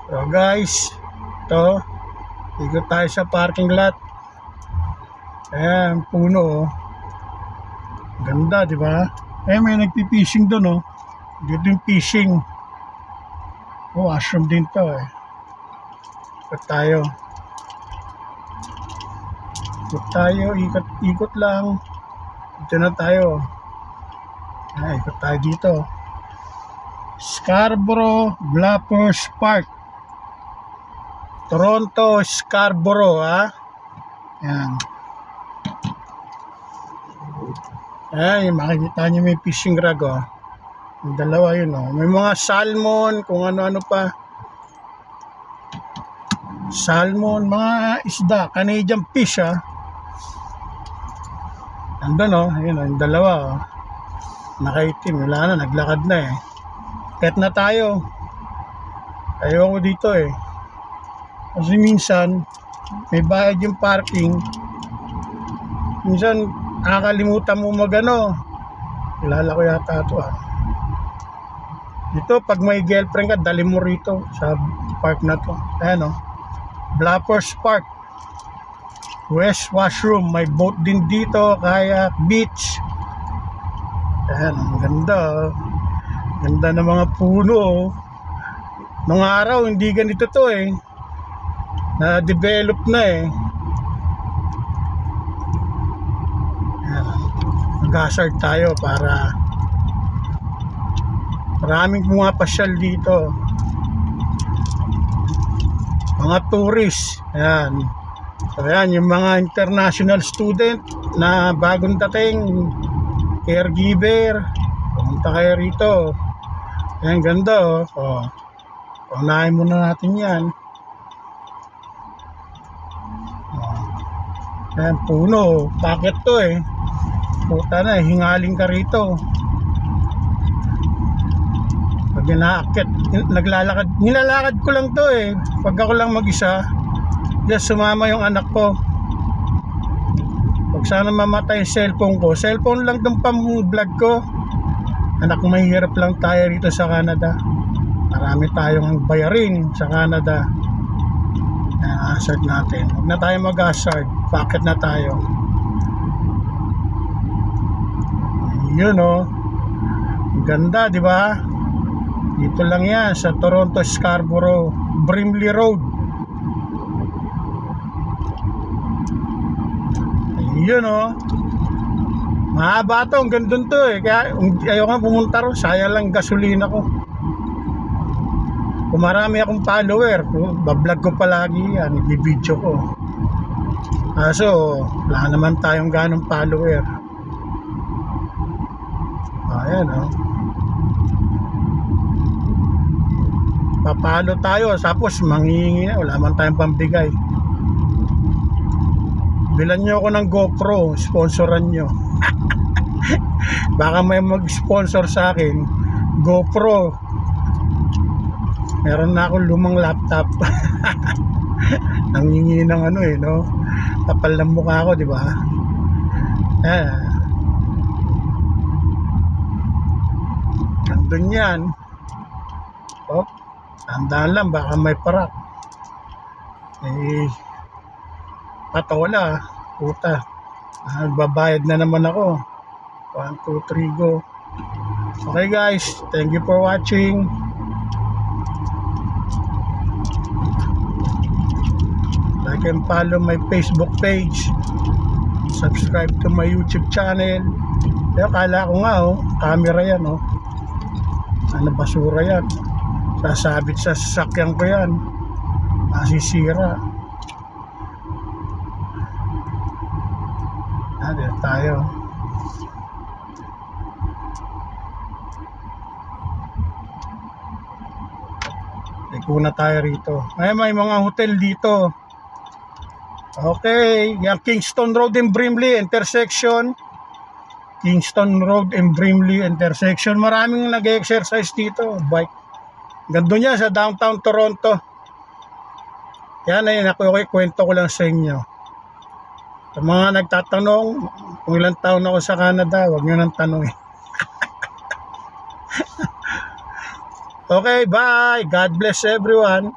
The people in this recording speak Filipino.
So guys, ito, ikot tayo sa parking lot. Ayan, puno oh. Ganda, di ba? Eh, may nagpi-fishing doon oh. Dito yung fishing. Oh, washroom din to eh. Ikot tayo. Ikot tayo, ikot lang. Dito na tayo. Ayan, ikot tayo dito. Scarborough Bluffers Park. Toronto, Scarborough, ha? Ayan. Ayan, makikita nyo may fishing rod, oh. Yung dalawa yun, oh. May mga salmon, kung ano-ano pa. Salmon, mga isda, Canadian fish, ha? Andun, oh. Ayun, oh, yung dalawa, oh. Nakaitim, wala na, naglakad na, eh. Kahit na tayo. Ayaw ko dito, eh. Kasi minsan, may bayad yung parking. Minsan, nakakalimutan mo magano. Kilala ko yata ito ah. Dito, pag may girlfriend ka, dali mo rito sa park na to. Ayan o. Bluffers Park. West Washroom. May boat din dito, kaya beach. Ayan, ang ganda. Ganda ng mga puno. Nung araw, hindi ganito to eh. Na-develop na eh. Mag-hazard tayo para maraming pumapasyal dito. Mga tourist. Ayan. So ayan, yung mga international student na bagong dating, caregiver, pumunta kayo rito. Ayan, ganda oh. Oh. Unahin muna natin yan. Ayan, puno. Bakit to eh? Puta na, hingaling ka rito. Pag inaakit, naglalakad, nilalakad ko lang to eh. Pag ako lang mag-isa, just sumama yung anak ko. Pag sana mamatay yung cellphone ko, cellphone lang itong pang-vlog ko. Anak, mahirap lang tayo rito sa Canada. Marami tayong bayarin sa Canada. Hazard natin. Huwag na tayo mag-hazard. Bakit na tayo? Yun oh. Ganda, di ba? Dito lang yan sa Toronto, Scarborough, Brimley Road. Yun oh. Mahaba to, ang gandun to eh. Kaya ayaw nga pumunta ron. Sayang lang gasolina ko. Kung marami akong follower, bablog ko palagi yan, i-video ko. Kaso, wala naman tayong ganong follower. Ayan o. Papalo tayo, tapos manghihingi na, wala man tayong pambigay. Bilan nyo ako ng GoPro, sponsoran nyo. Baka may mag-sponsor sa akin, GoPro. Meron na akong lumang laptop. Nangingi ng ano eh, no? Kapal ng mukha ko, di ba? Nandun yan. Oh, tandaan lang, baka may parak. Eh, patola, puta. Nagbabayad na naman ako. 1, 2, 3, go. Okay guys, thank you for watching. Like and follow my Facebook page. Subscribe to my YouTube channel. Kaya kala ko nga oh, camera yan oh. Ano, basura yan. Sasabit sa sasakyan ko yan. Masisira. Dito tayo. Ikuna tayo rito. Ay, may mga hotel dito. Okay, yung Kingston Road and Brimley intersection. Kingston Road and Brimley intersection. Maraming nag-exercise dito, bike. Ganda niya sa downtown Toronto. Yan ay okay, kwento ko lang sa inyo. Sa mga nagtatanong kung ilang taon ako sa Canada, huwag nyo nang tanongin. Okay, bye. God bless everyone.